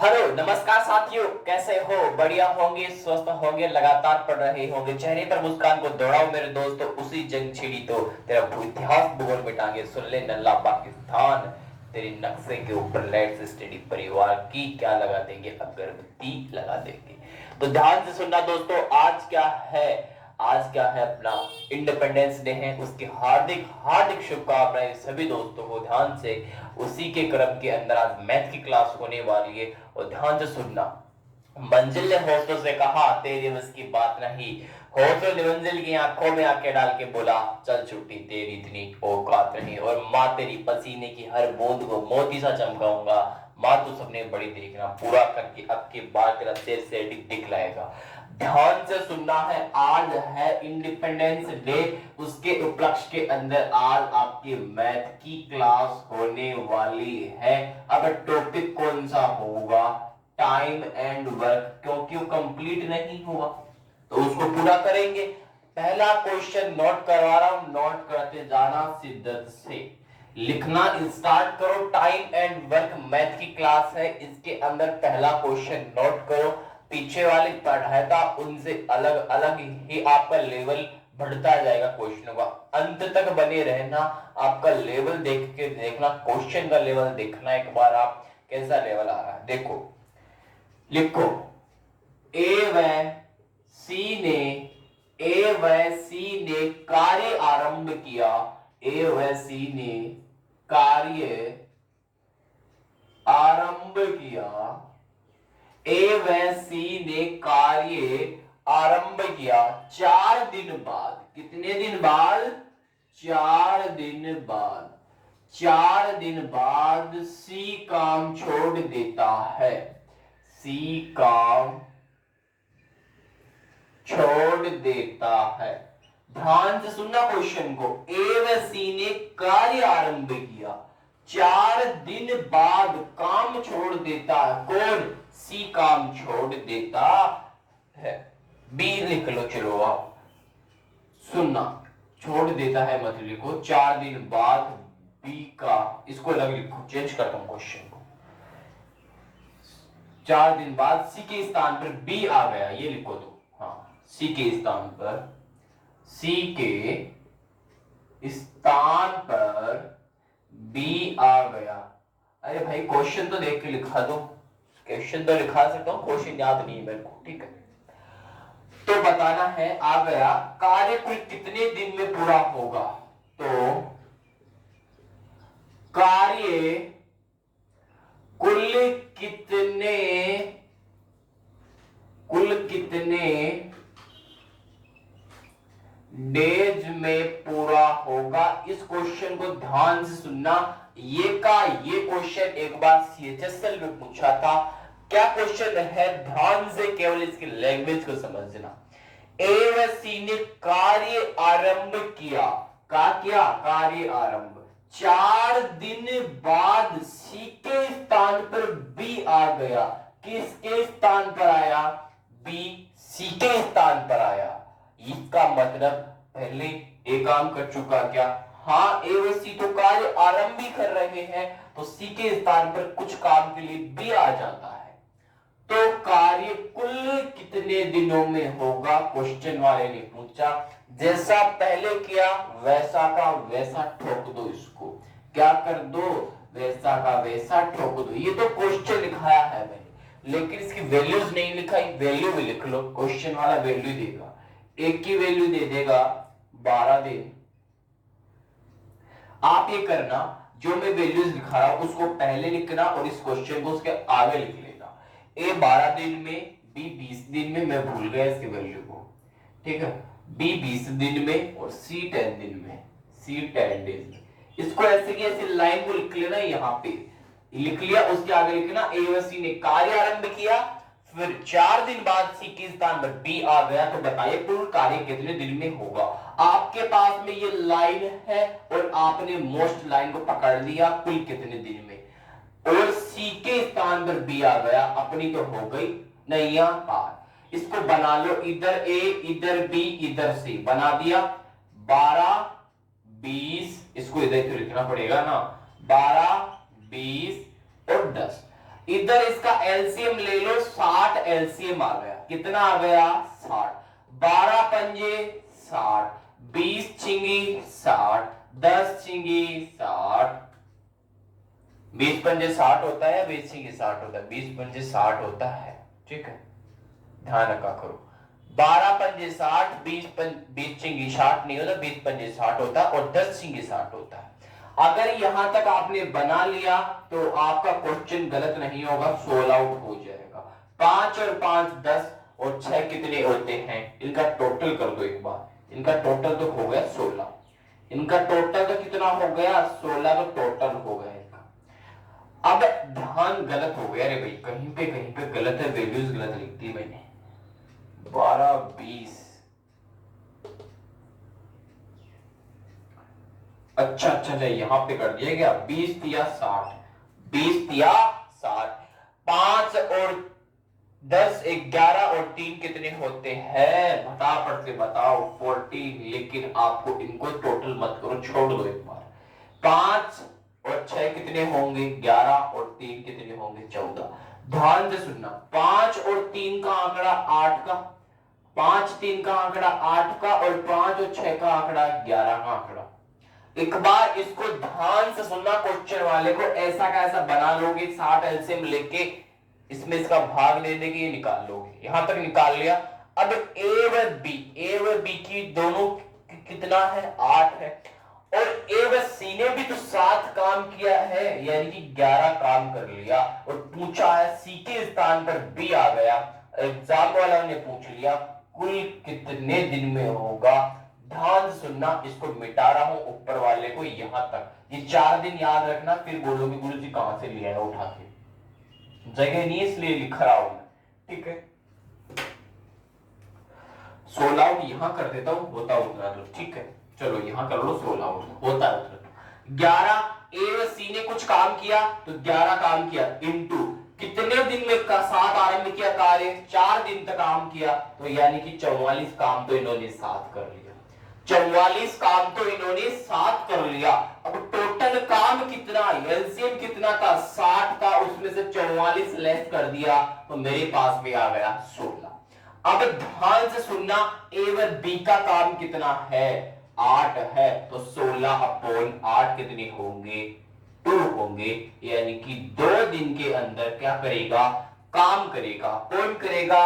Hello नमस्कार साथियों, कैसे हो? बढ़िया होंगे, स्वस्थ होंगे, लगातार पढ़ रहे होंगे, चेहरे पर मुस्कान को दौड़ाओ मेरे दोस्तों। उसी जंग छिड़ी तो तेरा इतिहास भूगोल मिटाएंगे। सुन ले नल्ला पाकिस्तान, तेरे नक्शे के ऊपर लेट्स स्टडी परिवार की क्या लगा देंगे, अगरबत्ती लगा देंगे। तो ध्यान से सुनना दोस्तों, आज क्या है? आज क्या है? अपना इंडिपेंडेंस डे है, उसकी हार्दिक हार्दिक शुभकामनाएं सभी दोस्तों को। ध्यान से उसी के क्रम के अंदर आज मैथ की क्लास होने वाली है और ध्यान से सुनना। मंजिल ने हौसलों से कहा तेरी बस की बात नहीं। हौसलों ने मंजिल की आंखों में आंखें डाल के बोला चल छुट्टी, तेरी इतनी औकात नहीं। और माँ तेरी पसीने की हर बूंद को मोती सा चमकाऊंगा। माँ तू सबने बड़ी देखना, पूरा करके अब के बाद तेरा सिर से दिखलाएगा। ध्यान से सुनना है, आज है इंडिपेंडेंस डे, उसके उपलक्ष्य के अंदर आज आपकी मैथ की क्लास होने वाली है। अब टॉपिक कौन सा होगा? टाइम एंड वर्क, क्योंकि वो कंप्लीट नहीं हुआ तो उसको पूरा करेंगे। पहला क्वेश्चन नोट करवा रहा हूं, नोट करते जाना शिद्दत से। लिखना स्टार्ट करो। टाइम एंड वर्क मैथ की क्लास है, इसके अंदर पहला क्वेश्चन नोट करो। पीछे वाले पढ़ाता उनसे अलग अलग ही आपका लेवल बढ़ता जाएगा क्वेश्चनों का। अंत तक बने रहना, आपका लेवल देख के देखना, क्वेश्चन का लेवल देखना एक बार आप कैसा लेवल आ रहा है। देखो लिखो, ए व सी ने कार्य आरंभ किया। ए व सी ने कार्य आरंभ किया। ए व सी ने कार्य आरंभ किया 4 दिन बाद। कितने दिन बाद? 4 दिन बाद। 4 दिन बाद सी काम छोड़ देता है। सी काम छोड़ देता है। ध्यान से सुनना क्वेश्चन को। ए व सी ने कार्य आरंभ किया, 4 दिन बाद काम छोड़ देता है। कौन? सी काम छोड़ देता है। बी लिख लो, चलो आओ सुनना। छोड़ देता है मत लिखो, 4 दिन बाद बी का, इसको अलग लिखो, चेंज करता हूं क्वेश्चन को। 4 दिन बाद सी के स्थान पर बी आ गया, ये लिखो तो। हाँ, सी के स्थान पर, सी के स्थान पर बी आ गया। अरे भाई क्वेश्चन तो देख के लिखा दो। क्वेश्चन तो लिखा सकता हूं, क्वेश्चन याद नहीं है मेरे को, ठीक है। तो बताना है आ गया, कार्य कुल कितने दिन में पूरा होगा? तो कार्य कुल कितने डेज में पूरा होगा? इस क्वेश्चन को ध्यान से सुनना। ये क्वेश्चन एक बार सीएचएसएल में पूछा था। क्या क्वेश्चन है? ध्यान से केवल इसकी लैंग्वेज को समझना। ए व सी ने कार्य आरंभ किया। क्या कार्य आरंभ? 4 दिन बाद सी के स्थान पर बी आ गया। किसके स्थान पर आया? बी सी के स्थान पर आया। इसका मतलब पहले एक काम कर चुका क्या? हाँ, ए व सी तो कार्य आरंभ भी कर रहे हैं, तो सी के स्थान पर कुछ काम के लिए बी आ जाता है। तो कार्य कुल कितने दिनों में होगा? क्वेश्चन वाले ने पूछा। जैसा पहले किया वैसा का वैसा ठोक दो इसको। क्या कर दो? वैसा का वैसा ठोक दो। ये तो क्वेश्चन लिखाया है मैंने, लेकिन इसकी वैल्यूज नहीं लिखाई। वैल्यू भी लिख लो, क्वेश्चन वाला वैल्यू देगा। एक की वैल्यू दे देगा 12 दिन। आप ये करना, जो मैं वैल्यूज लिखा रहा हूं उसको पहले लिखना और इस क्वेश्चन को उसके आगे लिख लेना। ए 12 दिन में, बी 20 दिन में, मैं भूल गया इसकी वैल्यू को, ठीक है। बी 20 दिन में और सी 10 दिन में, सी 10 डेज में। इसको ऐसे की ऐसे लाइन को लिख लेना, यहां पे लिख लिया, उसके आगे लिखना ए व सी ने कार्य आरंभ किया, फिर 4 दिन बाद सी के स्थान पर बी आ गया। तो बताइए कुल कार्य कितने दिन में होगा? आपके पास में ये लाइन है और आपने मोस्ट लाइन को पकड़ लिया, कुल कितने दिन में, और सी के स्थान पर बी आ गया। अपनी तो हो गई नहीं, पार। इसको बना लो, इधर ए इधर बी इधर सी बना दिया। 12 20, इसको इधर तो लिखना पड़ेगा ना, 12 20 और 10। इधर इसका एलसीएम ले लो, 60 एलसीएम आ गया। कितना आ गया? 60। 12 पंजे 60, 20 छिंगी 60, 10 छिंगी 60। 20 पंजे 60 होता है या 20 छिंगी 60 होता है? 20 पंजे 60 होता है, ठीक है, ध्यान रखा करो। 12 पंजे 60, 20 छिंगी 60 नहीं होता, 20 पंजे 60 होता है और 10 छिंगी 60 होता है। अगर यहां तक आपने बना लिया तो आपका क्वेश्चन गलत नहीं होगा, सोल्व आउट हो जाएगा। 5 और 5 10 और 6 कितने होते हैं? इनका टोटल कर दो एक बार। इनका टोटल तो हो गया 16। इनका टोटल तो कितना हो गया? 16 तो टोटल हो गया इनका। अब ध्यान गलत हो गया रे भाई, कहीं पे गलत है, वैल्यूज गलत लिख दी मैंने। 12 20, अच्छा यहां पे कर दिया गया। 20 तिया 60, 20 तिया 60, 5 और 10 11 और 3 कितने होते हैं? फटाफट से बताओ। 14। लेकिन आपको इनको टोटल मत करो, छोड़ दो एक बार। 5 और 6 कितने होंगे? 11 और 3 कितने होंगे? 14। ध्यान से सुनना, 5 और 3 का आंकड़ा 8 का, 5 3 का आंकड़ा 8 का और 5 और 6 का आंकड़ा 11 का आंकड़ा। एक बार इसको ध्यान से सुनना, क्वेश्चन वाले को ऐसा का ऐसा बना लोगे, 60 एलसीएम लेके इसमें इसका भाग ले देके ये निकाल लोगे। यहां तक निकाल लिया। अब ए व बी की दोनों कितना है? 8 है। और ए व सी ने भी तो 7 काम किया है, यानी कि 11 काम कर लिया। और पूछा है सी के स्थान पर बी आ गया। एग्जाम वाला ने पूछ लिया कुल कितने दिन में होगा। ध्यान सुनना, इसको मिटा रहा हूं ऊपर वाले को यहां तक। ये 4 दिन याद रखना, फिर बोलोगे गुरु जी कहां से लिया है उठा के, जगह नहीं इसलिए लिख रहा हूं, ठीक है। 16 आउट यहां कर देता हूं, होता उतना तो ठीक है। चलो यहां कर लो 16 आउट, होता है उतना। 11 ए व सी ने कुछ काम किया तो 11 काम किया इनटू कितने दिन में का 7 आरंभ किया कार्य? 4 दिन तक काम किया, तो यानी कि 44 काम तो इन्होंने 7 कर लिया। 44 काम तो इन्होंने 7 कर लिया। अब टोटल काम कितना? एलसीएम कितना था? 60 था, उसमें से 44 लेस कर दिया तो मेरे पास में आ गया 16। अब ध्यान से सुनना, ए व बी का काम कितना है? 8 है, तो 16/8 कितने होंगे? 2 होंगे। यानी कि 2 दिन के अंदर क्या करेगा? काम करेगा। कौन करेगा?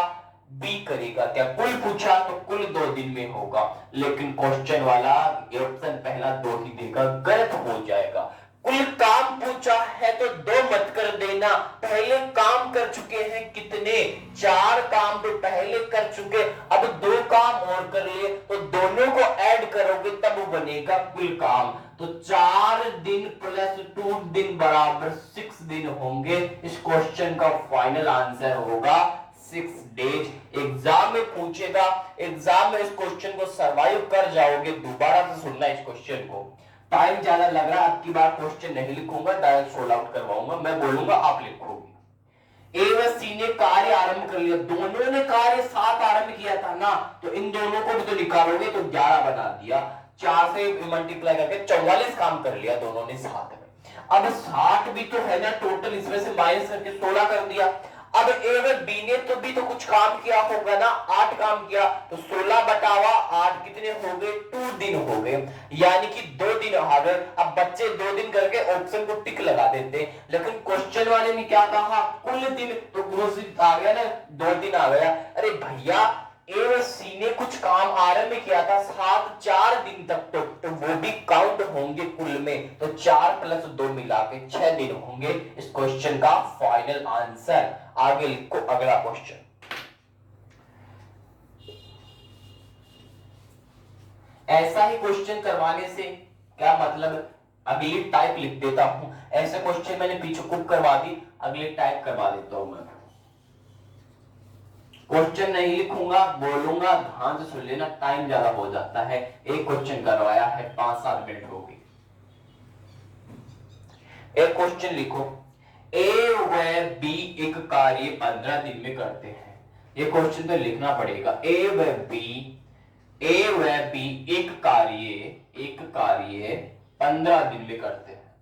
बी करेगा। क्या कुल पूछा तो कुल 2 दिन में होगा, लेकिन क्वेश्चन वाला ऑप्शन पहला 2 ही देगा, गलत हो जाएगा। कुल काम पूछा है तो 2 मत कर देना, पहले काम कर चुके हैं कितने? 4 काम तो पहले कर चुके, अब 2 काम और कर लिए तो दोनों को ऐड करोगे तब बनेगा कुल काम। तो 4 दिन प्लस 2 दिन बराबर 6 दिन होंगे। इस क्वेश्चन का फाइनल आंसर होगा 6 डेज। एग्जाम में पूछेगा, एग्जाम में इस क्वेश्चन को सर्वाइव कर जाओगे। दोबारा से सुनना इस क्वेश्चन को। टाइम ज्यादा लग रहा है, आपकी बार क्वेश्चन नहीं लिखूंगा, डायरेक्ट सोल्व आउट करवाऊंगा। मैं बोलूंगा आप लिखोगे। ए व सी ने कार्य आरंभ कर लिया, दोनों ने कार्य 7 आरंभ किया था ना, तो इन दोनों को भी तो निकालोगे तो 11 बना दिया। 4 से मल्टीप्लाई करके 44 काम कर लिया दोनों ने साथ में। अब 60 भी तो है ना टोटल, इसमें से माइनस करके 16 कर दिया। अब ए व बी ने तो भी तो कुछ काम किया होगा ना, 8 काम किया, तो 16/8 कितने हो गए? 2 दिन हो गए, यानी कि 2 दिन आ गए। अब बच्चे 2 दिन करके ऑप्शन को टिक लगा देते, लेकिन क्वेश्चन वाले ने क्या कहा? कुल दिन, तो घोषित आ गया ना, 2 दिन आ गया। अरे भैया ए व सी ने कुछ काम आरंभ किया था 4 दिन तक, तो वो भी काउंट होंगे कुल में, तो 4 + 2 मिला के 6 दिन होंगे। इस क्वेश्चन का फाइनल आंसर। आगे लिखो अगला क्वेश्चन। ऐसा ही क्वेश्चन करवाने से क्या मतलब? अगली टाइप लिख देता हूं। ऐसे क्वेश्चन मैंने पीछे कुछ करवा दी, अगली टाइप करवा देता हूं मैं। क्वेश्चन नहीं लिखूंगा, बोलूंगा, ध्यान से सुन लेना, टाइम ज्यादा हो जाता है। एक क्वेश्चन करवाया है, 5-7 मिनट हो गई। एक क्वेश्चन लिखो, ए व बी एक कार्य 15 दिन में करते हैं। ये क्वेश्चन तो लिखना पड़ेगा। ए व बी एक कार्य 15 दिन में करते हैं।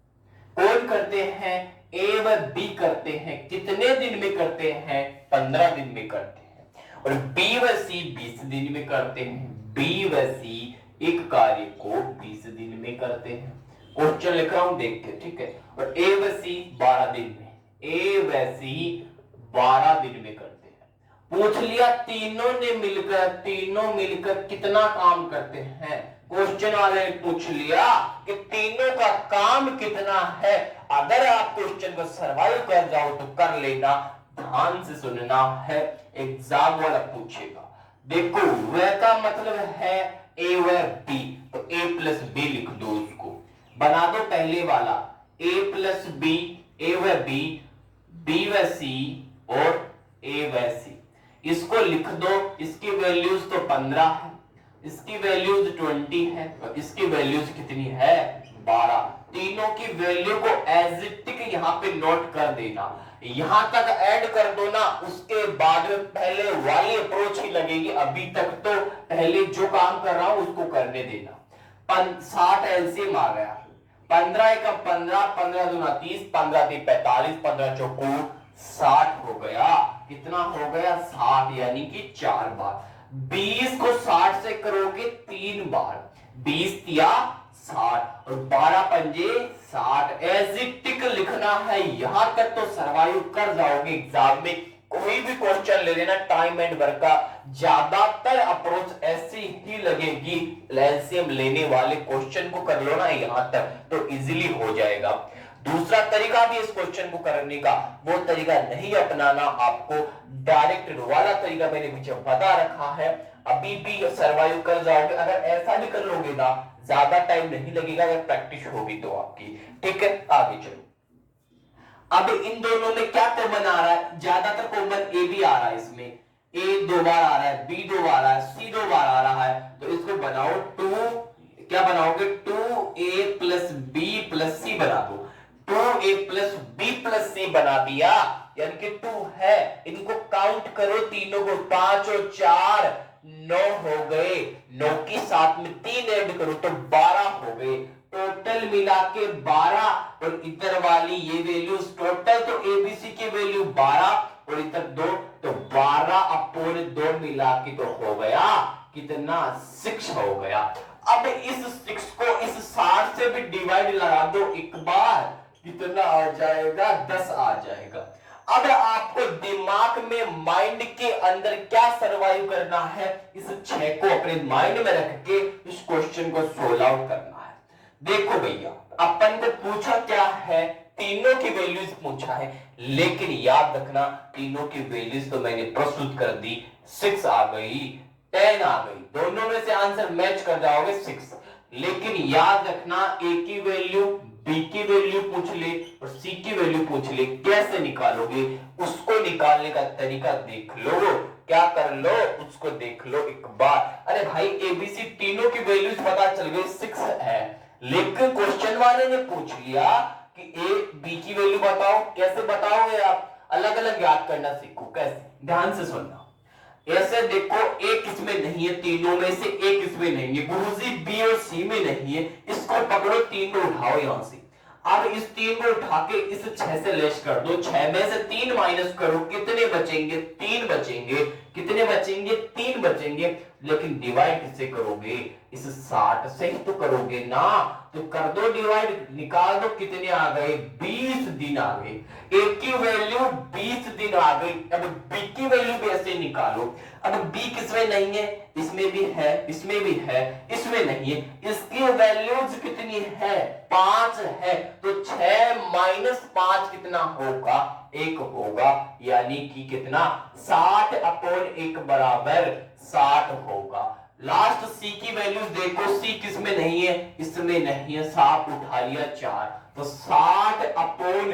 कौन करते हैं? ए व बी करते हैं कितने दिन में करते हैं? 15 दिन में करते हैं। और बी व सी 20 दिन में करते हैं। बी व सी एक कार्य को 20 दिन में करते हैं। क्वेश्चन लिख रहा हूं, देख के, ठीक है। और ए व सी 12 दिन में, ए व सी 12 दिन में करते हैं। पूछ लिया तीनों मिलकर कितना काम करते हैं। क्वेश्चन वाले ने पूछ लिया कि तीनों का काम कितना है। अगर आप क्वेश्चन को सर्वाइव कर जाओ तो कर लेना, ध्यान से सुनना है, एग्जाम वाला पूछेगा। देखो वह का मतलब है ए व बी, तो ए प्लस बी लिख दो, उसको बना दो पहले वाला, ए प्लस बी, ए व बी, बी व सी और ए व सी। इसको लिख दो। इसकी वैल्यूज तो 15 है, इसकी वैल्यूज 20 है, और इसकी वैल्यूज कितनी है? 12। तीनों की वैल्यू को एज इट इज यहां पे नोट कर देना। यहां तक ऐड कर दो ना, उसके बाद में पहले वाली अप्रोच ही लगेगी। अभी तक तो पहले जो काम कर रहा हूं उसको करने देना। 60 एलसीएम आ गया, 15 का 15, 15 दूना 30, 15 × 45, 15 चौको 60 हो गया। कितना हो गया? 60, यानी कि 4 बार। 20 को 60 से करोगे 3 बार, 20 या 60 और 12 पंजे 60। एजिटिक लिखना है। यहां तक तो सर्वाइव कर जाओगे एग्जाम में। कोई भी क्वेश्चन ले लेना टाइम एंड वर्क का, ज्यादातर अप्रोच ऐसी ही लगेगी। एलसीएम लेने वाले क्वेश्चन को कर लो ना यहां तक तो इजीली हो जाएगा। दूसरा तरीका भी इस क्वेश्चन को करने का, वो तरीका नहीं अपनाना आपको। डायरेक्ट वाला तरीका मैंने पीछे बता रखा है, अभी भी सर्वाइव कर जाओगे। अगर ऐसा भी कर लोगे ना, ज्यादा टाइम नहीं लगेगा अगर प्रैक्टिस होगी तो आपकी। ठीक है, आगे चलो। अब इन दोनों में क्या कॉमन आ रहा है? ज्यादातर कॉमन ए भी आ रहा है। इसमें ए 2 बार आ रहा है, बी 2 बार आ रहा है, सी 2 बार आ रहा है। तो इसको बनाओ 2, क्या बनाओगे? 2a प्लस बी प्लस सी बना दो। 2a प्लस बी प्लस सी बना दिया, यानी कि 2 है। इनको काउंट करो तीनों को, 5 और 4 9 हो गए। 9 की साथ में 3 ऐड करो तो 12 हो गए। टोटल मिला के 12 और इधर वाली ये वैल्यूज टोटल, तो एबीसी की वैल्यू 12 और इधर 2, तो 12 अपॉन 2 मिला के तो हो गया कितना? 6 हो गया। अब इस 6 को इस 60 से भी डिवाइड लगा दो एक बार, कितना आ जाएगा? 10 आ जाएगा। अब आपको दिमाग में, माइंड के अंदर क्या सर्वाइव करना है? इस 6 को अपने माइंड में रख के इस क्वेश्चन को सोल्व आउट करना है। देखो भैया, अपन को पूछा क्या है? तीनों की वैल्यूज पूछा है, लेकिन याद रखना तीनों की वैल्यूज तो मैंने प्रस्तुत कर दी। 6 आ गई, 10 आ गई, दोनों में से आंसर मैच कर जाओगे 6। लेकिन याद रखना ए की वैल्यू, बी की वैल्यू पूछ ले और सी की वैल्यू पूछ ले, कैसे निकालोगे? उसको निकालने का तरीका देख लो, क्या कर लो उसको देख लो एक बार। अरे भाई एबीसी तीनों की वैल्यूज पता चल गई, 6 है, लेकिन क्वेश्चन वाले ने पूछ लिया कि ए बी की वैल्यू बताओ। कैसे बताओगे आप? अलग अलग याद करना सीखो। कैसे? ध्यान से सुनना। ऐसे देखो, एक इसमें नहीं है, तीनों में से एक इसमें नहीं है, गुरुजी बी और सी में नहीं है। इसको पकड़ो, 3 को उठाओ यहां से। अब इस 3 को उठा के इस 6 से लेस कर दो। 6 में से 3 माइनस करो, कितने बचेंगे? 3 बचेंगे। कितने बचेंगे? 3 बचेंगे। लेकिन डिवाइड किससे करोगे? इस 60 से ही तो करोगे ना। तो कर दो डिवाइड, निकाल दो, कितने आ गए? 20 दिन आ गए। एक की वैल्यू 20 दिन आ गई। अब बी की वैल्यू भी ऐसे निकालो। अब बी किसमें नहीं है? इसमें भी है, इसमें भी है, इसमें नहीं है। इसकी वैल्यूज कितनी है? 5 है। तो 6 - 5 कितना होगा? 1 होगा, यानी कि कितना? 60 अपॉन 1 बराबर 60 होगा। लास्ट सी की वैल्यूज देखो, सी किसमें नहीं है? इसमें नहीं है, साफ उठा लिया 4। तो 60 अपॉन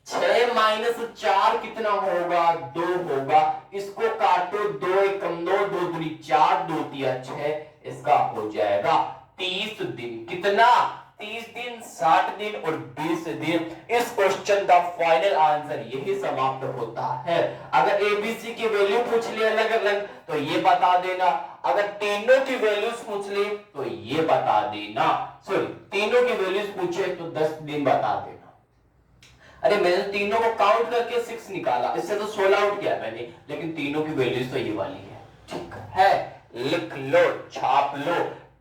6 - 4 कितना होगा? 2 होगा। इसको काटो, 2 एकम 2, 2 दूनी 4, 2 तिया 6, इसका हो जाएगा 30 दिन। कितना? 30 दिन, 60 दिन और 20 दिन। इस क्वेश्चन का फाइनल आंसर यही समाप्त होता है। अगर एबीसी की वैल्यू पूछ ली अलग अलग तो ये बता देना, अगर तीनों की वैल्यूज पूछ ली तो ये बता देना। सॉरी, तीनों की वैल्यूज पूछे तो 10 दिन बता देना। अरे मैंने तीनों को काउंट करके 6 निकाला, इससे तो 16 आउट किया मैंने, लेकिन तीनों की वैल्यूज तो ये वाली है। ठीक है, लिख लो, छाप लो।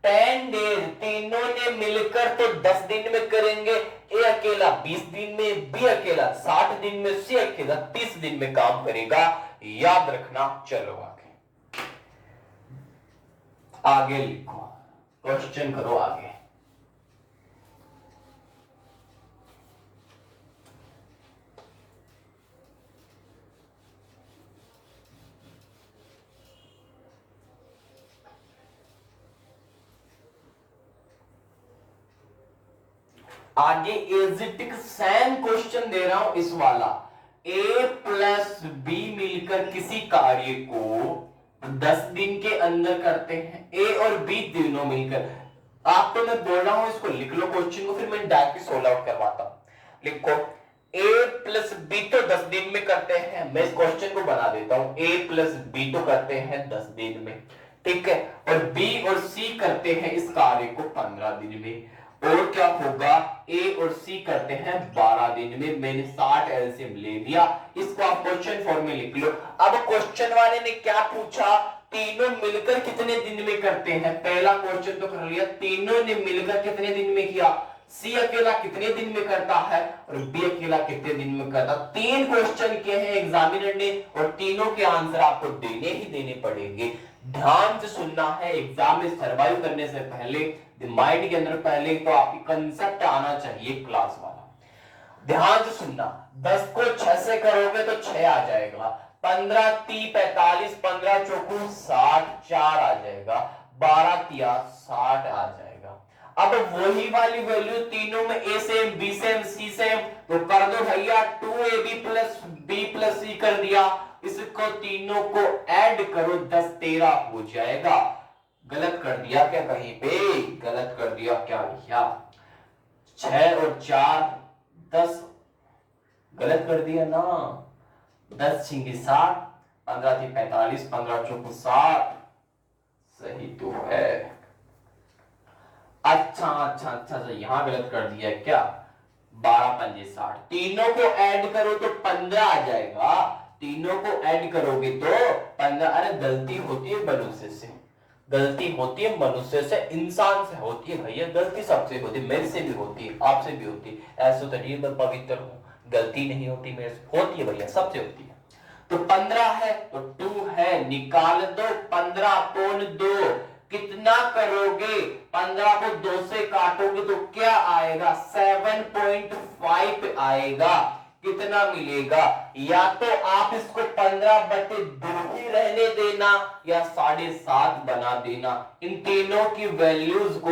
10 डेज, तीनों ने मिलकर तो 10 दिन में करेंगे। ए अकेला 20 दिन में, बी अकेला 60 दिन में, सी अकेला 30 दिन में काम करेगा। याद रखना। चलो आगे लिखो, क्वेश्चन करो आगे। आगे एजिटिक सेम क्वेश्चन दे रहा हूं इस वाला। ए प्लस बी मिलकर किसी कार्य को 10 दिन के अंदर करते हैं। ए और बी तीनों मिलकर, आपको मैं बोल रहा हूं इसको लिख लो क्वेश्चन को, फिर मैं डायरेक्ट सोल्व आउट करवाता हूं। लिखो, ए प्लस बी तो 10 दिन में करते हैं। मैं इस क्वेश्चन को बना देता हूं, ए प्लस बी तो करते हैं 10 दिन में, ठीक है, और बी और सी करते हैं इस कार्य को 15 दिन में। और क्या होगा, ए और सी करते हैं 12 दिन में। मैंने 60 एलसीएम ले लिया, इसको आप क्वेश्चन फॉर्म में लिख लो। अब क्वेश्चन वाले ने क्या पूछा, तीनों मिलकर कितने दिन में करते हैं। पहला क्वेश्चन तो कर लिया, तीनों ने मिलकर कितने दिन में किया। सी अकेला कितने दिन में करता है और बी अकेला कितने दिन में करता। 3 क्वेश्चन के हैं एग्जामिनर ने, और तीनों के आंसर आपको देने ही देने पड़ेंगे। ध्यान से सुनना है, एग्जाम में सर्वाइव करने से पहले माइंड के अंदर पहले तो आपकी कंसेप्ट आना चाहिए क्लास वाला। ध्यान से सुनना, 10 को 6 से करोगे तो 6 आ जाएगा, 15 30 45, 15 चौकू 60, 4 आ जाएगा, 12 तिया 60 आ जाएगा। अब वही वाली वैल्यू तीनों में A same, B same, C same, तो कर दो भैया 2ab प्लस बी प्लस सी कर दिया। इसको तीनों को ऐड करो, 10 13 हो जाएगा। गलत कर दिया क्या कहीं पे, गलत कर दिया क्या भैया, 6 और 4 10, गलत कर दिया ना। 10 छिंगी 60, 15 थी 45, 15 चौकू 60, सही तो है। अच्छा, यहां गलत कर दिया क्या, 12 पंजे 60, तीनों को ऐड करो तो 15 आ जाएगा। तीनों को ऐड करोगे तो 15। अरे गलती होती है मनुष्य से, गलती होती है मनुष्य से, इंसान से होती है भैया, गलती सबसे होती है, मेरे से भी होती है, आपसे भी होती है। ऐसे तो नहीं मैं पवित्र हूं, गलती नहीं होती मेरे से, होती है भैया, सबसे होती है। तो 15 है तो 2 है, निकाल दो। 15 अपॉन 2 कितना करोगे, 15 को 2 से काटोगे तो क्या आएगा, 7.5 आएगा। कितना मिलेगा, या तो आप इसको 15/2 ही रहने देना या 7.5 बना देना। इन तीनों की वैल्यूज को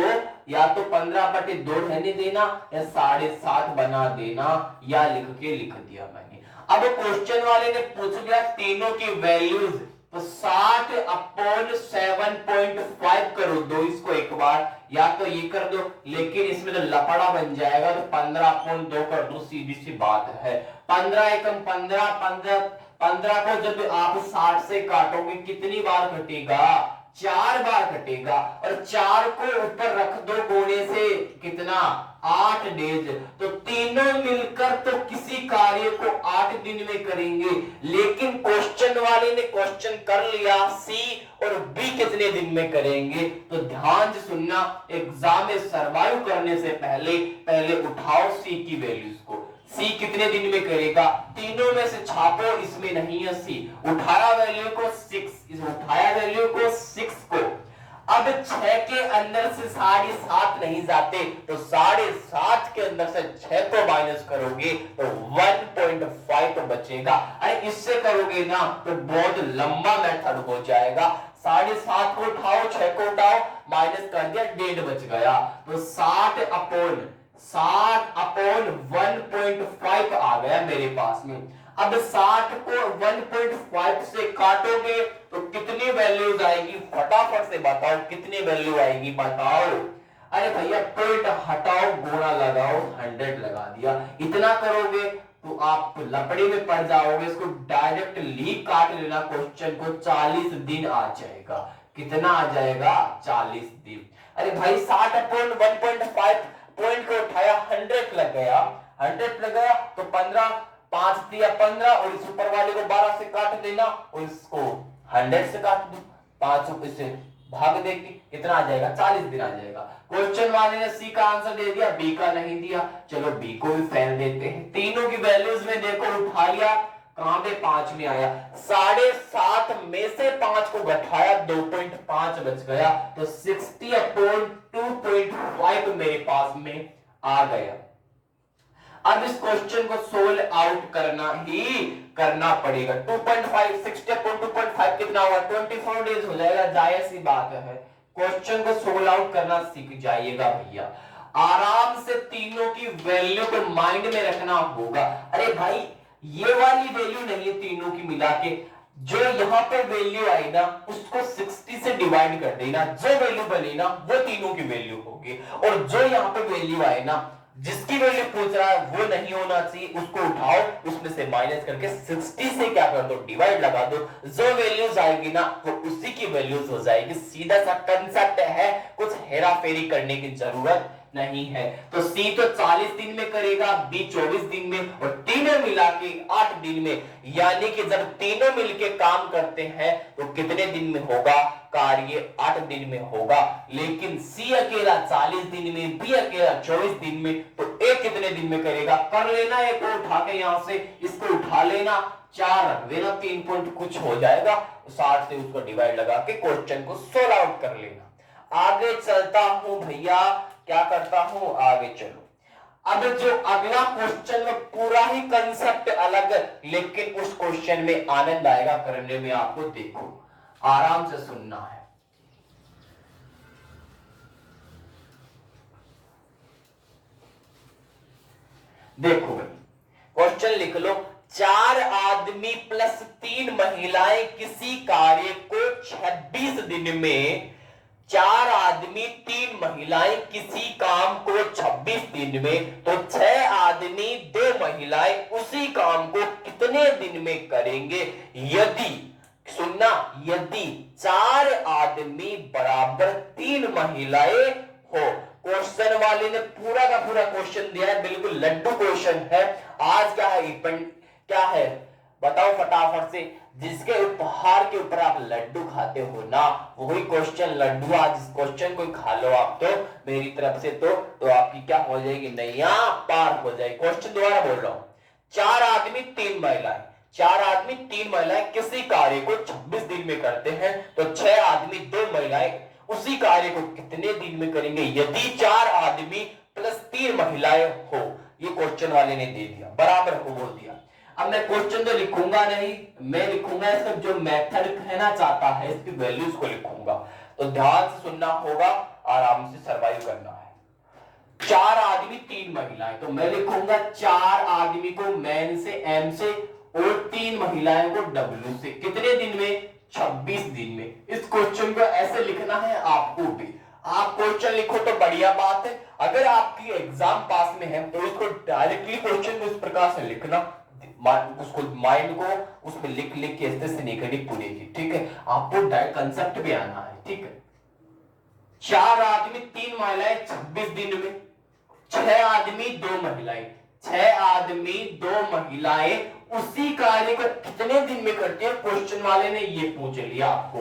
या तो 15/2 रहने देना या 7.5 बना देना, या लिख दिया मैंने। अब क्वेश्चन वाले ने पूछ लिया तीनों की वैल्यूज, तो 60/7.5 करो दो, इसको एक बार या तो ये कर दो, लेकिन इसमें तो लफड़ा बन जाएगा, तो 15/2 कर दो, सीधी सी बात है। 15 एकम 15, 15 को जब आप 60 से काटोगे कितनी बार कटेगा, 4 बार कटेगा, और 4 को ऊपर रख दो कोने से, कितना 8 डेज। तो तीनों मिलकर तो किसी कार्य को 8 दिन में करेंगे, लेकिन क्वेश्चन वाले ने क्वेश्चन कर लिया सी और बी कितने दिन में करेंगे। तो ध्यान से सुनना, एग्जाम में सर्वाइव करने से पहले उठाओ सी की वैल्यूज को। सी कितने दिन में करेगा, तीनों में से छापो, इसमें नहीं है सी। उठाया वैल्यू को 6, उठाया वैल्यू को 6 को। अब 6 के अंदर से 7.5 नहीं जाते, तो 7.5 के अंदर से 6 को माइनस करोगे तो 1.5 तो बचेगा। अरे इससे करोगे ना तो बहुत लंबा मेथड हो जाएगा। 7.5 को उठाओ, 6 को उठाओ, माइनस कर दिया, 1.5 बच गया, तो 60/1.5 आ गया मेरे पास में। अब 60 को 1.5 से काटोगे तो कितनी वैल्यूज आएगी, फटाफट से बताओ कितनी वैल्यू आएगी, बताओ। अरे भैया पॉइंट हटाओ, गुणा लगाओ, 100 लगा दिया। इतना करोगे तो आप लपड़े में पड़ जाओगे, इसको डायरेक्टली काट लेना क्वेश्चन को, 40 दिन आ जाएगा। कितना आ जाएगा, 40 दिन। अरे भाई 60/1.5 पॉइंट को उठाया, 100 लग गया। 100 लगाया तो 15, 5 दिया 15 और इस ऊपर वाले को 12 से काट देना और इसको 100 से काट दो, 5 इसे भाग देके कितना आ जाएगा 40 दिन आ जाएगा। क्वेश्चन वाले ने सी का आंसर दे दिया, बी का नहीं दिया। चलो बी को भी फेल देते हैं। तीनों की वैल्यूज में देखो उठा लिया, कहां पे 5 में आया, 7.5 में से 5 को घटाया 2.5 बच गया, तो 60/2.5 मेरे पास में आ गया। अब इस क्वेश्चन को सोल्व आउट करना ही करना पड़ेगा। 2.5 60/2.5 कितना हुआ 24 डेज हो जाएगा, जायज सी बात है। क्वेश्चन को सोल्व आउट करना सीख जाइएगा भैया, आराम से तीनों की वैल्यू को माइंड में रखना होगा। अरे भाई ये वाली वैल्यू नहीं है तीनों की मिला के, जो यहां पे वैल्यू आई ना उसको 60 से डिवाइड कर देना, जो वैल्यू बनी ना वो तीनों की वैल्यू होगी, और जो यहां पे वैल्यू आई ना जिसकी वैल्यू पूछ रहा है वो नहीं होना चाहिए, उसको उठाओ, उसमें से माइनस करके 60 से क्या कर दो डिवाइड लगा दो, जो वैल्यूज आएगी ना वो उसी की वैल्यूज हो जाएगी। सीधा सा कंसेप्ट है, कुछ हेरा फेरी करने की जरूरत नहीं है। तो सी तो 40 दिन में करेगा, बी 24 दिन में, और तीनों मिला के 8 दिन में। यानी कि जब तीनों मिलके काम करते हैं तो कितने दिन में होगा कार्य 8 दिन में होगा। लेकिन सी अकेला 40 दिन में, बी अकेला 24 दिन में, तो ए कितने दिन में करेगा कर लेना, एक को उठा के यहां से इसको उठा लेना, 4 रख देना, 3 पॉइंट कुछ हो जाएगा, 60 से उसको डिवाइड लगा के क्वेश्चन को सोल्व आउट कर लेना। आगे चलता हूं भैया, क्या करता हूं आगे चलो। अब जो अगला क्वेश्चन में पूरा ही कंसेप्ट अलग, लेकिन उस क्वेश्चन में आनंद आएगा करने में आपको, देखो आराम से सुनना है। देखो भाई क्वेश्चन लिख लो, 4 आदमी प्लस 3 महिलाएं किसी कार्य को 26 दिन में, 4 आदमी 3 महिलाएं किसी काम को 26 दिन में, तो 6 आदमी 2 महिलाएं उसी काम को कितने दिन में करेंगे। यदि सुनना, यदि 4 आदमी बराबर 3 महिलाएं हो। क्वेश्चन वाले ने पूरा का पूरा क्वेश्चन दिया है, बिल्कुल लड्डू क्वेश्चन है। आज क्या है क्या है बताओ फटाफट से, जिसके उपहार के ऊपर आप लड्डू खाते हो ना वही क्वेश्चन लड्डू। आज इस क्वेश्चन को खा लो आप तो मेरी तरफ से तो आपकी क्या हो जाएगी, नैया पार हो जाएगी। क्वेश्चन दोबारा बोल रहा हूं, 4 आदमी 3 महिलाएं, 4 आदमी 3 महिलाएं किसी कार्य को 26 दिन में करते हैं, तो 6 आदमी 2 महिलाएं उसी कार्य को कितने दिन में करेंगे यदि 4 आदमी प्लस 3 महिलाएं हो। ये क्वेश्चन वाले ने दे दिया, बराबर को बोल दिया। अब मैं क्वेश्चन तो लिखूंगा नहीं, मैं लिखूंगा इसका जो मेथड कहना चाहता है इसकी वैल्यूज को लिखूंगा, तो ध्यान से सुनना होगा, आराम से सर्वाइव करना है। 4 आदमी 3 महिलाएं, तो मैं लिखूंगा 4 आदमी को मैन से एम से और 3 महिलाएं को डब्ल्यू से, कितने दिन में 26 दिन में। इस क्वेश्चन को ऐसे लिखना है आपको भी, आप क्वेश्चन लिखो तो बढ़िया बात है, अगर आपकी एग्जाम पास में है तो इसको डायरेक्टली क्वेश्चन को इस प्रकार से लिखना, उसको माइंड को उसमें लिख लिख के ऐसे से नहीं करनी पूरी की, ठीक है, आपको डायरेक्ट कंसेप्ट भी आना है, ठीक है। 4 आदमी 3 महिलाएं 26 दिन में, 6 आदमी 2 महिलाएं, 6 आदमी 2 महिलाएं उसी कार्य को कितने दिन में करते हैं, क्वेश्चन वाले ने ये पूछ लिया आपको।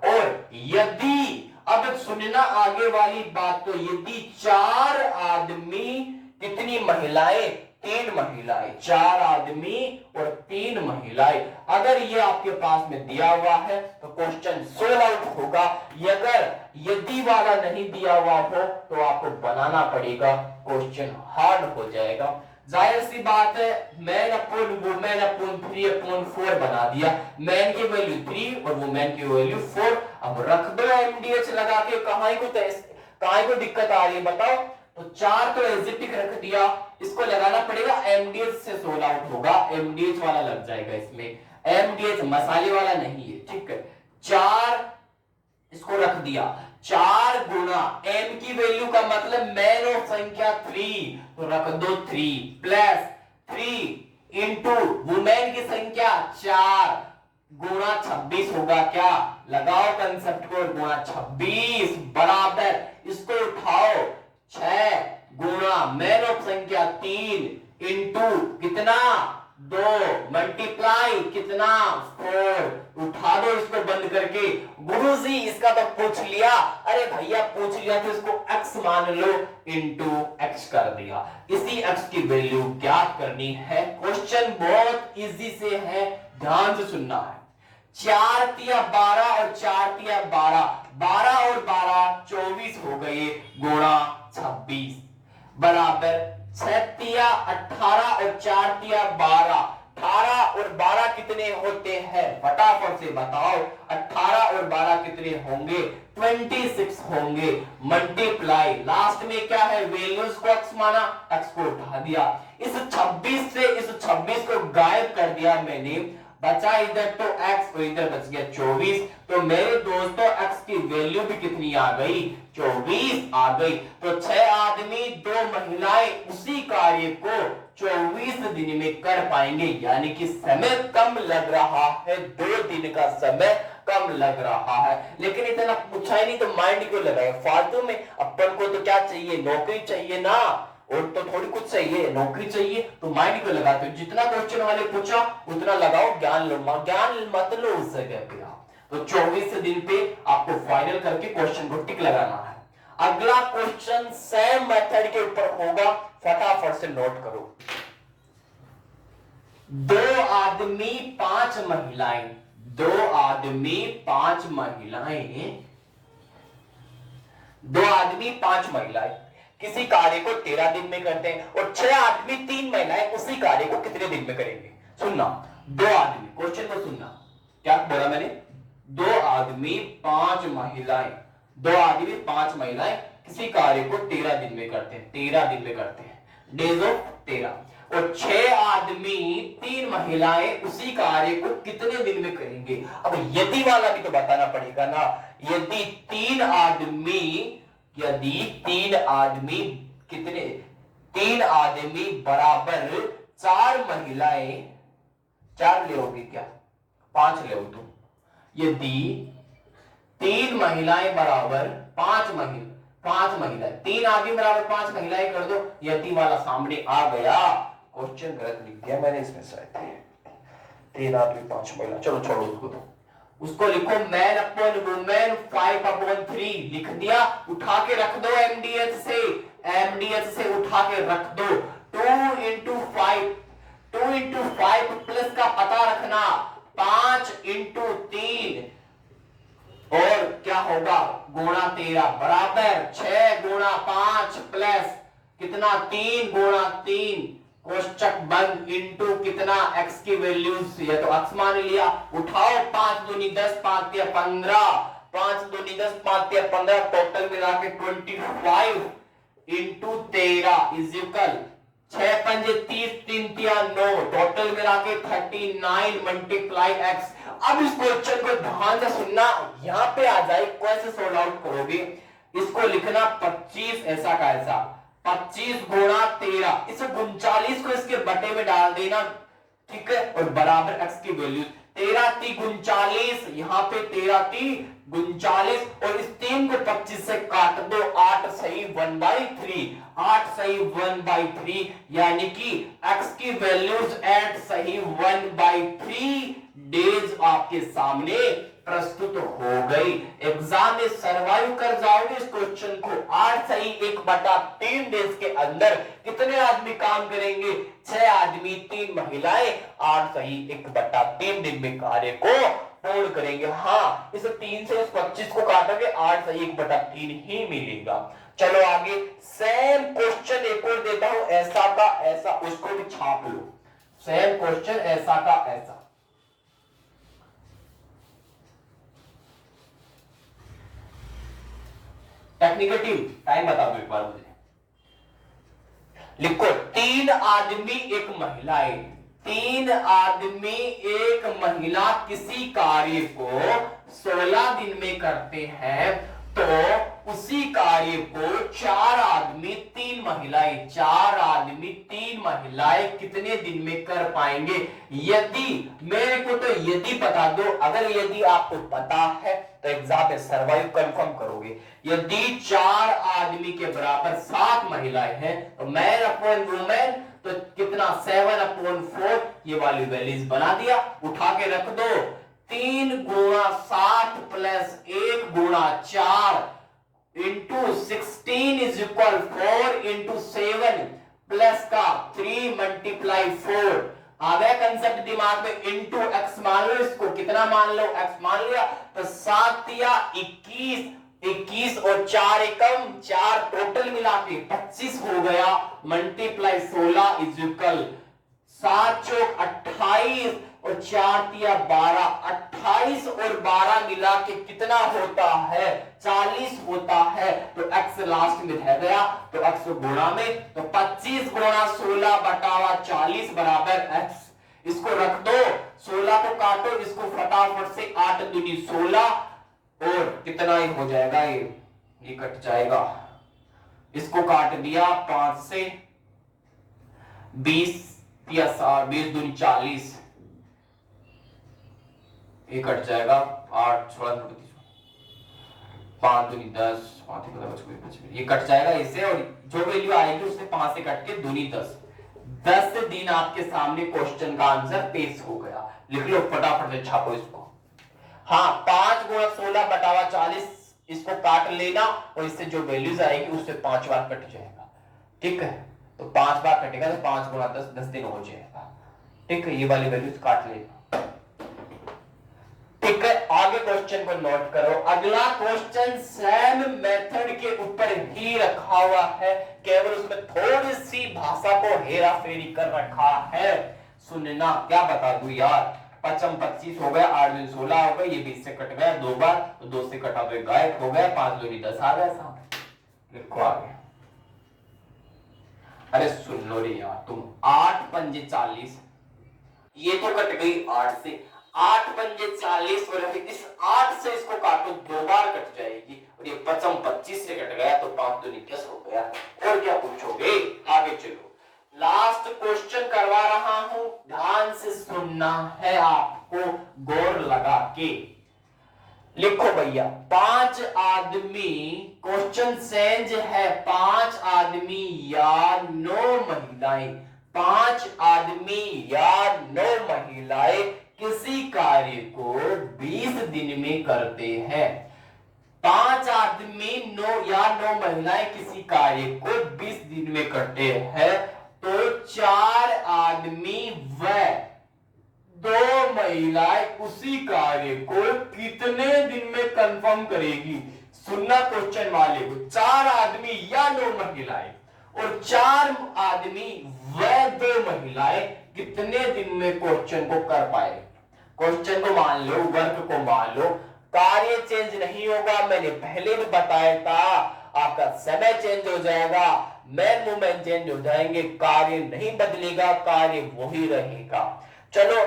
और यदि, अब सुनना आगे वाली बात, तो यदि 4 आदमी कितनी महिलाएं, 3 महिलाएं, 4 आदमी और 3 महिलाएं, अगर ये आपके पास में दिया हुआ है तो क्वेश्चन सोल्व आउट होगा। अगर यदि वाला नहीं दिया हुआ हो तो आपको बनाना पड़ेगा, क्वेश्चन हार्ड हो जाएगा। जाहिर सी बात है, मैन अपॉन वुमेन अपॉन 3/4 बना दिया, मैन की वैल्यू 3 और वुमेन की वैल्यू 4। अब रख दो एमडीएच लगा के, कहां को दिक्कत आ रही है बताओ। तो 4 तो एजिटिक रख दिया, इसको लगाना पड़ेगा, एमडीएच से सोल्व आउट होगा, एमडीएच वाला लग जाएगा इसमें, एमडीएच मसाले वाला नहीं है, ठीक है। 4 इसको रख दिया, 4 गुना m की वैल्यू का मतलब मैन और संख्या 3, तो रख दो 3 प्लस 3 इंटू वुमेन की संख्या 4 गुना 26 होगा, क्या लगाओ कंसेप्ट को, गुना 26 बराबर, इसको उठाओ 6 गुना मैन ऑफ संख्या 3 इंटू कितना 2 मल्टीप्लाई कितना 4। उठा दो इसको बंद करके। गुरुजी इसका तो पूछ लिया, अरे भैया पूछ लिया तो इसको x मान लो, इंटू x कर दिया। इसी x की वैल्यू ज्ञात करनी है। क्वेश्चन बहुत इजी से है, ध्यान से सुनना है। 4 तिया 12 और 4 तिया 12, 12 और 12 24 हो गए, गुणा 26 बराबर 6 तिया 18 और 4 तिया 12, 18 और 12 कितने होते हैं फटाफट से बताओ। 18 और 12 कितने होंगे 26 होंगे। मल्टीप्लाई लास्ट में क्या है, वैल्यूज को x माना, x को उठा दिया। इस 26 से इस 26 को गायब कर दिया मैंने, बचा इधर तो x और इधर बच गया 24। तो मेरे दोस्तों x की वैल्यू भी कितनी आ गई 24 आ गई। तो 6 आदमी 2 महिलाएं उसी कार्य को 24 दिन में कर पाएंगे, यानी कि समय कम लग रहा है, 2 दिन का समय कम लग रहा है। लेकिन इतना पूछा ही नहीं तो माइंड क्यों लगाए फालतू में। अपन को तो क्या चाहिए, नौकरी चाहिए ना, और तो थोड़ी कुछ चाहिए, नौकरी चाहिए, तो माइंड क्यों लगाते हो। जितना क्वेश्चन वाले पूछा उतना लगाओ, ज्ञान लो, ज्ञान मत लो उस जगह पे आप। तो 24 दिन पे आपको फाइनल करके क्वेश्चन को टिक लगाना है। अगला क्वेश्चन सेम मेथड के ऊपर होगा, फटाफट से नोट करो। 2 आदमी 5 महिलाएं, 2 आदमी 5 महिलाएं, 2 आदमी 5 महिलाएं किसी कार्य को 13 दिन में करते हैं, और 6 आदमी 3 महिलाएं उसी कार्य को कितने दिन में करेंगे। सुनना, 2 आदमी, क्वेश्चन को सुनना, क्या बोला मैंने, 2 आदमी 5 महिलाएं, 2 आदमी 5 महिलाएं किसी कार्य को 13 दिन में करते हैं, 13 दिन में करते हैं, डेज ऑफ 13। और 6 आदमी 3 महिलाएं उसी कार्य को कितने दिन में करेंगे। अब यदि वाला भी तो बताना पड़ेगा ना। यदि 3 आदमी, यदि 3 आदमी कितने, 3 आदमी बराबर 4 महिलाएं, 4 ले होगी क्या, 5 ले हो तुम। यदि 3 महिलाएं बराबर 5 महिलाएं, 3 आदमी बराबर 5 महिलाएं कर दो, यदि वाला सामने आ गया। क्वेश्चन गलत लिख दिया मैंने इसमें शायद, 3 आदमी 5 महिला, चलो छोड़ो उसको, तो उसको लिखो मैन अपॉन वुमेन 5/3 लिख दिया। उठा के रख दो एमडीएच से, एमडीएच से उठा के रख दो। 2 इंटू 5, 2 इंटू 5 प्लस का पता रखना, 5 इंटू 3 और क्या होगा गुणा 13 बराबर 6 गुणा 5 प्लस कितना 3 गुणा 3 कोष्टक बंद इंटू कितना x की वैल्यूज, या तो x मान लिया। उठाओ 5 दूनी 10, 5 तिया 15, 5 दूनी 10, 5 तिया 15, टोटल मिला के 25 इंटू 13 इज इक्वल 6 पंजे 30, 3 तिया 9, टोटल मिला के 39 मल्टीप्लाई x। अब इस क्वेश्चन को ध्यान से सुनना, यहां पे आ जाए कैसे सॉल्व आउट करोगे। इसको लिखना 25 ऐसा का ऐसा, 25 गुणा 13, इस 39 को इसके बटे में डाल देना, ठीक है, और बराबर x की वैल्यू 13 × 39, यहां पे 13 × 39, और इस 3 को 25 से काट दो, 8 सही 1/3, 8 सही 1/3, यानी कि x की वैल्यूज 8 सही 1/3 डेज आपके सामने प्रस्तुत हो गई। एग्जाम में सर्वाइव कर जाओगे इस क्वेश्चन को। 8 सही 1/3 डेज के अंदर कितने आदमी काम करेंगे, 6 आदमी 3 महिलाएं, 8 सही 1/3 दिन में कार्य को पूर्ण करेंगे। हाँ, इस 3 से इस 25 को काटोगे 8 सही 1/3 ही मिलेगा। चलो आगे, सेम क्वेश्चन एक और देता हूं, ऐसा का ऐसा, उसको भी छाप लो। सेम क्वेश्चन ऐसा का ऐसा, टेक्निकल टाइम बता दो एक बार मुझे। लिखो 3 आदमी 1 महिला, 3 आदमी 1 महिला किसी कार्य को 16 दिन में करते हैं, तो उसी कार्य को 4 आदमी 3 महिलाएं, 4 आदमी 3 महिलाएं कितने दिन में कर पाएंगे। यदि, मेरे को तो यदि बता दो, अगर यदि आपको पता है तो एग्जाम में सर्वाइव कंफर्म करोगे। यदि 4 आदमी के बराबर 7 महिलाएं हैं, तो मैन अपॉन वुमेन, तो कितना 7/4 ये वाली वैल्यूज बना दिया, उठा के रख दो। 3 गुणा 7 प्लस 1 गुणा 4 into 16 is equal 4 into 7 plus का 3 मल्टीप्लाई 4। आ गया कंसेप्ट दिमाग में। इंटू एक्स मान लो, इसको कितना मान लो, एक्स मान लिया, तो 7 या 21, 21 और 4 एकम 4 टोटल मिला के 25 हो गया, मल्टीप्लाई 16 इज इक्वल 7 चौक 28 और 4 तिया 12, 28 और 12 मिला के कितना होता है, 40 होता है। तो x लास्ट में रह गया, तो x गुणा में, तो 25 गुणा 16 बटावा 40 बराबर x। इसको रख दो, 16 को काटो, इसको फटाफट से 8 दूनी 16 और कितना ही हो जाएगा, ये कट जाएगा। इसको काट दिया 5 से, 20 या 20 दूनी 40, ये कट जाएगा 8 16 5 दूनी 10, 5 ये कट जाएगा इससे, और जो वैल्यू आएगी उससे 5 से कट के दूनी 10। 10 दिन आपके सामने क्वेश्चन का आंसर पेश हो गया। लिख लो फटाफट से, छापो इसको। हाँ, 5 गुणा 16 बटावा 40, इसको काट लेना और इससे जो वैल्यूज आएगी उससे 5 बार कट जाएगा। ठीक है, तो 5 बार कटेगा तो 5 गुणा 10 10 दिन हो जाएगा। ठीक है, ये वाली वैल्यूज काट लेना। ठीक है, आगे क्वेश्चन को नोट करो। अगला क्वेश्चन सेम मेथड के ऊपर ही रखा हुआ है, केवल उसमें थोड़ी सी भाषा को हेरा फेरी कर रखा है। सुनना, क्या बता दूं यार, 5 25 हो गया, 8 दिन 16 हो गए, ये 20 से कट गया 2 बार, तो 2 से कटा तो गायब हो गया, 5 दूनी 10 आ गया सामने। लिखो आगे। अरे सुन लो रे यार तुम, 8 पंजे 40, ये तो कट गई 8 से, 8 पंजे 40 और इस 8 से इसको काटो 2 बार कट जाएगी, और ये 5 25 से कट गया तो 5 दूनी 10 हो गया। और क्या पूछोगे, आगे चलो। लास्ट क्वेश्चन करवा रहा हूं, ध्यान से सुनना है आपको, गौर लगा के लिखो भैया। 5 आदमी, क्वेश्चन सेंज है, 5 आदमी या 9 महिलाएं, 5 आदमी या 9 महिलाएं किसी कार्य को 20 दिन में करते हैं। 5 आदमी 9 या 9 महिलाएं किसी कार्य को 20 दिन में करते हैं, तो 4 आदमी व 2 महिलाएं उसी कार्य को कितने दिन में कंफर्म करेगी। सुनना क्वेश्चन वाले को, 4 आदमी या 9 महिलाएं और 4 आदमी व 2 महिलाएं कितने दिन में क्वेश्चन को कर पाए। क्वेश्चन को मान लो, वर्क को मान लो, कार्य चेंज नहीं होगा, मैंने पहले भी बताया था, आपका समय चेंज हो जाएगा, मैन मूवमेंट चेंज हो जाएंगे, कार्य नहीं बदलेगा, कार्य वही रहेगा। चलो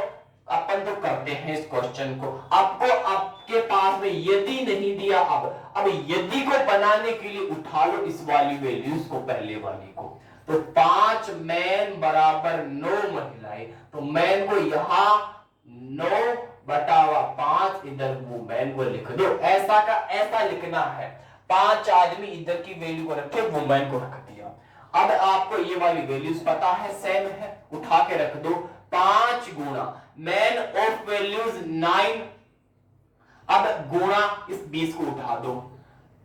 अपन तो करते हैं इस क्वेश्चन को। आपको आपके पास में यदि नहीं दिया, अब यदि को बनाने के लिए उठा लो इस वाली वैल्यूज को, पहले वाली को, तो 5 मैन बराबर 9 महिलाएं, तो मैन को यहां 9 बटावा 5, इधर वो मैन को लिख दो, ऐसा का ऐसा लिखना है। 5 आदमी इधर की वैल्यू को रखे, वो मैन को रख दिया। अब आपको ये वाली वैल्यूज पता है, सेम है, उठा के रख दो। 5 गुणा मैन ऑफ वैल्यूज 9, अब गुणा इस 20 को उठा दो,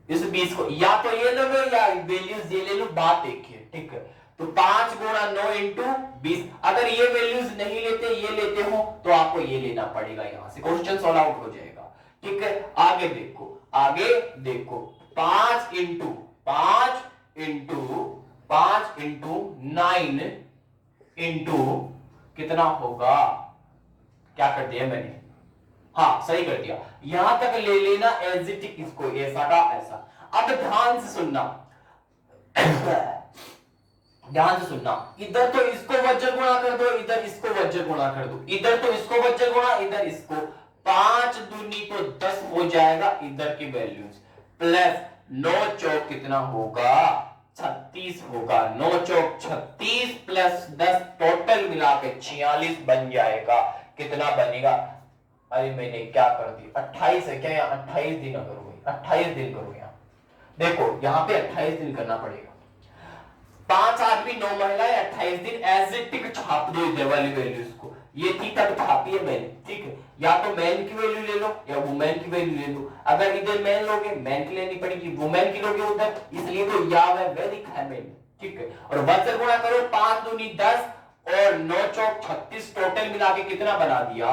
इस 20 को या तो ये लो या वैल्यूज ये ले लो, बात देखिए। ठीक है, तो 5 गुणा 9 इंटू 20, अगर ये वैल्यूज नहीं लेते ये लेते हो तो आपको ये लेना पड़ेगा, यहां से क्वेश्चन सॉल्व आउट हो जाएगा। ठीक है, आगे देखो, आगे देखो, 5 इंटू 5 इंटू 5 इंटू 9 इंटू कितना होगा, क्या कर दिया मैंने, हाँ सही कर दिया, यहां तक ले लेना एज इट इज, इसको ऐसा का ऐसा। अब ध्यान से सुनना ध्यान से सुनना, इधर तो इसको वज्र गुणा कर दो, इधर इसको वज्र गुणा कर दो, इधर तो इसको वज्र गुणा, इधर इसको, 5 दूनी तो 10 हो जाएगा, इधर की वैल्यूज प्लस 9 चौक कितना होगा, 36 होगा, 9 चौक 36 प्लस 10 टोटल मिला के 46 बन जाएगा। कितना बनेगा, अरे मैंने क्या कर दी, 28 है क्या, यहाँ 28 दिन करोगे, 28 दिन करोगे, यहाँ देखो यहाँ पे 28 दिन करना पड़ेगा। 5 आदमी 9 महिलाएं 28 दिन एज ए टिक छाप दो इधर वाली वैल्यूज को, ये थी तब छापी है मैंने, ठीक है। या तो मैन की वैल्यू ले लो या वुमेन की वैल्यू ले लो। अगर इधर मैन लोगे मैन की लेनी पड़ेगी, वुमेन की लोगे उधर, इसलिए तो या वे लिखा है मैंने, ठीक है। और 1 से गुणा करो, 5 दूनी 10 और 9 चौक 36, टोटल मिला के कितना बना दिया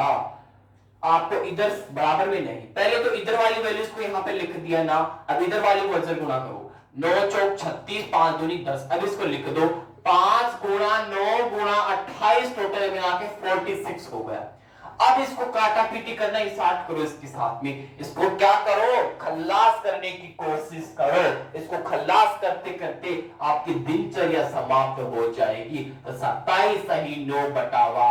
आपको, इधर बराबर में नहीं, पहले तो इधर वाली वैल्यूज को यहाँ पे लिख दिया ना, अब इधर वाली को 1 से गुणा करो, 9 चौक 36, 5 दूनी 10, अब इसको लिख दो 5 गुणा 9 गुणा 28, टोटल मिला के 46 हो गया। अब इसको काटा पीटी करना स्टार्ट करो, इसके साथ में इसको क्या करो, खल्लास करने की कोशिश करो। इसको खल्लास करते करते आपकी दिनचर्या समाप्त हो जाएगी। तो 27 सही 9 बटावा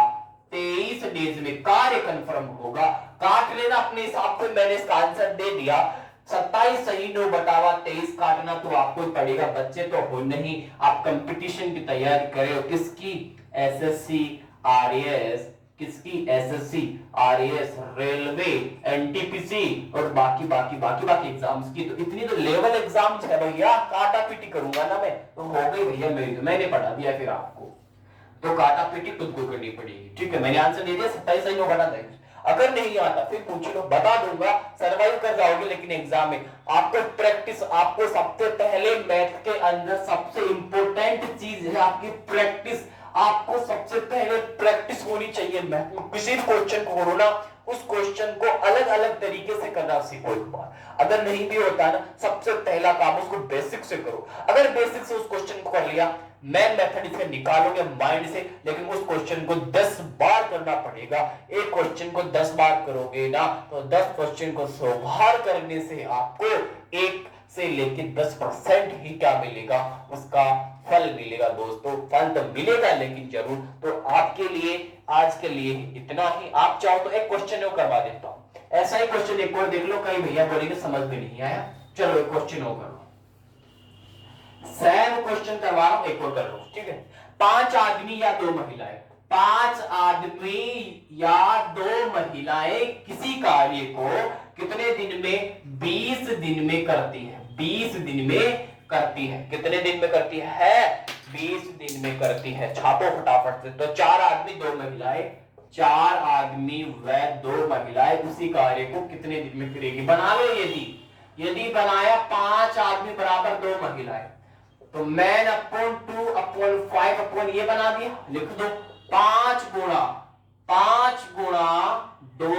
23 डेज में कार्य कंफर्म होगा। काट लेना अपने हिसाब से, मैंने इसका आंसर दे दिया। 27 सही 9 बटावा 23 काटना तो आपको ही पड़ेगा, बच्चे तो हो नहीं, आप कंपटीशन की तैयारी कर रहे हो, किसकी, एसएससी आरएएस, किसकी, एसएससी आरएएस, रेलवे, एनटीपीसी और बाकी बाकी बाकी बाकी एग्जाम्स की। तो इतनी तो लेवल एग्जाम्स है भैया, काटा पीटी करूंगा ना मैं, तो हो गई भैया मेरी, तो मैंने पढ़ा दिया फिर आपको, तो काटा पीटी खुद को करनी पड़ेगी, ठीक है। मैंने आंसर दे दिया 27 सही 9 बटा 23। अगर नहीं आता फिर पूछ लो, बता दूंगा, सरवाइव कर जाओगे। लेकिन एग्जाम में आपको प्रैक्टिस, आपको सबसे पहले मैथ के अंदर सबसे इंपॉर्टेंट चीज है आपकी प्रैक्टिस। आपको सबसे पहले प्रैक्टिस होनी चाहिए मैथ में। किसी क्वेश्चन को करो ना, उस क्वेश्चन को अलग अलग तरीके से करना सीखो एक बार। अगर नहीं भी होता ना, सबसे पहला काम उसको बेसिक से करो। अगर बेसिक से उस क्वेश्चन को कर लिया, मैं मेथड इसमें निकालोगे माइंड से, लेकिन उस क्वेश्चन को 10 बार करना पड़ेगा। एक क्वेश्चन को 10 बार करोगे ना, तो 10 क्वेश्चन को 100 बार करने से आपको 1 से लेके 10% ही क्या मिलेगा, उसका फल मिलेगा दोस्तों। फल तो मिलेगा लेकिन जरूर। तो आपके लिए आज के लिए इतना ही। आप चाहो तो एक क्वेश्चन और करवा देता हूं, ऐसा ही क्वेश्चन एक और देख लो, कई भैया बोलेंगे समझ में नहीं आया, चलो एक क्वेश्चन और करो, सेम क्वेश्चन करवा रहा हूं, एक और कर लो, ठीक है। 5 आदमी या 2 महिलाएं, 5 आदमी या 2 महिलाएं किसी कार्य को कितने दिन में, 20 दिन में करती है। 20 दिन में करती है, कितने दिन में करती है, 20 दिन में करती है। छापो फटाफट से। तो 4 आदमी 2 महिलाएं, 4 आदमी व 2 महिलाएं उसी कार्य को कितने दिन में करेगी। बना लो, यदि बनाया 5 आदमी बराबर 2 महिलाएं, तो मैन अपॉन 2 अपॉन 5 अपॉन ये बना दिया, लिख दो 5 गुणा 2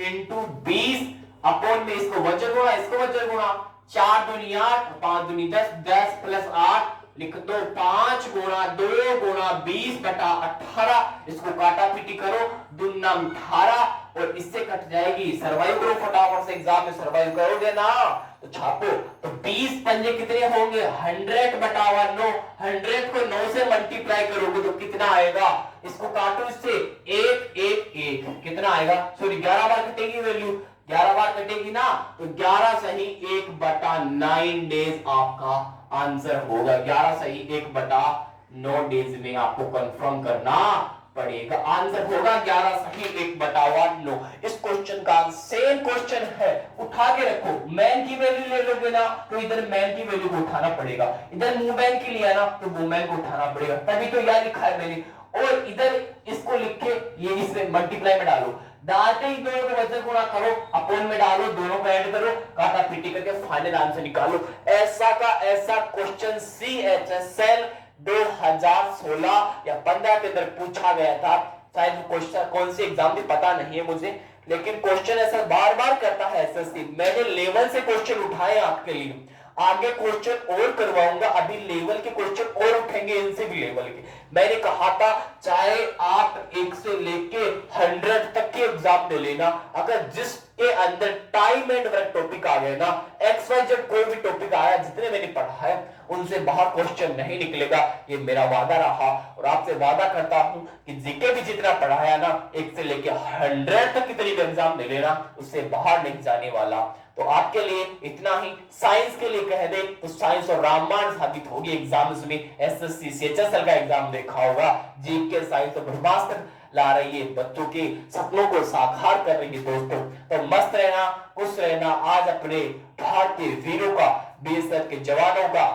इंटू 20 अपॉन में इसको वजन गुणा, इसको वजन गुणा, 4 दूनी 8, 5 दूनी 10, 10 प्लस 8 लिख दो 5 गुणा 2 गुणा 20 बटा 18। इसको काटा पीटी करो, दुन्ना 18 और इससे कट जाएगी। सर्वाइव करो फटाफट से, एग्जाम में सर्वाइव करोगे ना तो छापो। तो 20 पंजे कितने होंगे, 100 बटा 9। 100 को 9 से मल्टीप्लाई करोगे तो कितना आएगा, इसको काटो इससे, 1 1 1 कितना आएगा, सॉरी 11 बार कटेगी वैल्यू, 11 बार कटेगी ना, तो 11 सही 1 बटा 9 डेज आपका आंसर होगा। 11 सही 1 बटा 9 डेज में आपको कंफर्म करना पड़ेगा। आंसर होगा 11 सही 1 बटा 9। इस क्वेश्चन का सेम क्वेश्चन है, उठा के रखो। मैन की वैल्यू ले लोगे ना, तो इधर मैन की वैल्यू को उठाना पड़ेगा, इधर वुमेन की लिया ना तो वुमेन को उठाना पड़ेगा, तभी तो यह लिखा है मैंने। और इधर इसको लिख के ये इसमें मल्टीप्लाई में डालो, डालते ही दोनों को वजन गुणा करो, अपोन में डालो, दोनों को ऐड करो, काटा पीटी करके फाइनल आंसर निकालो। ऐसा का ऐसा क्वेश्चन CHSL 2016 या 15 के अंदर पूछा गया था। शायद क्वेश्चन कौन से एग्जाम में पता नहीं है मुझे, लेकिन क्वेश्चन ऐसा बार बार करता है SSC। मैंने लेवल से क्वेश्चन उठाए आपके लिए, आगे क्वेश्चन और करवाऊंगा, अभी लेवल के क्वेश्चन और उठेंगे, इनसे भी लेवल के। मैंने कहा था चाहे आप 1 से लेके 100 तक के एग्जाम में लेना, अगर जिसके अंदर टाइम एंड वर्क टॉपिक आ गए ना, XYZ कोई भी टॉपिक आया, जितने मैंने पढ़ा है उनसे बाहर क्वेश्चन नहीं निकलेगा, ये मेरा वादा रहा। और आपसे वादा करता हूं कि जीके भी जितना पढ़ाया ना, 1 से लेके 100 तक कितनी भी एग्जाम में लेना, उससे बाहर नहीं जाने वाला। तो आपके लिए इतना ही। साइंस के लिए कह दे तो साइंस और रामायण साबित होगी एग्जाम्स में। SSC CHSL का एग्जाम देखा होगा, जीके साइंस और ब्रह्मास्त्र ला रही है, बच्चों के सपनों को साकार कर रही है दोस्तों। तो मस्त रहना, खुश रहना। आज अपने भारतीय वीरों का, BSF के जवानों का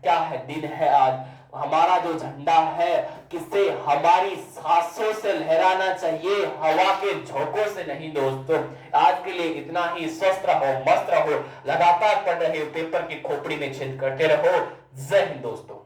क्या है दिन है आज, हमारा जो झंडा है किसे हमारी सांसों से लहराना चाहिए, हवा के झोंकों से नहीं दोस्तों। आज के लिए इतना ही। स्वस्थ रहो, मस्त रहो, लगातार पढ़ रहे हो, पेपर की खोपड़ी में छेद करते रहो। जय हिंद दोस्तों।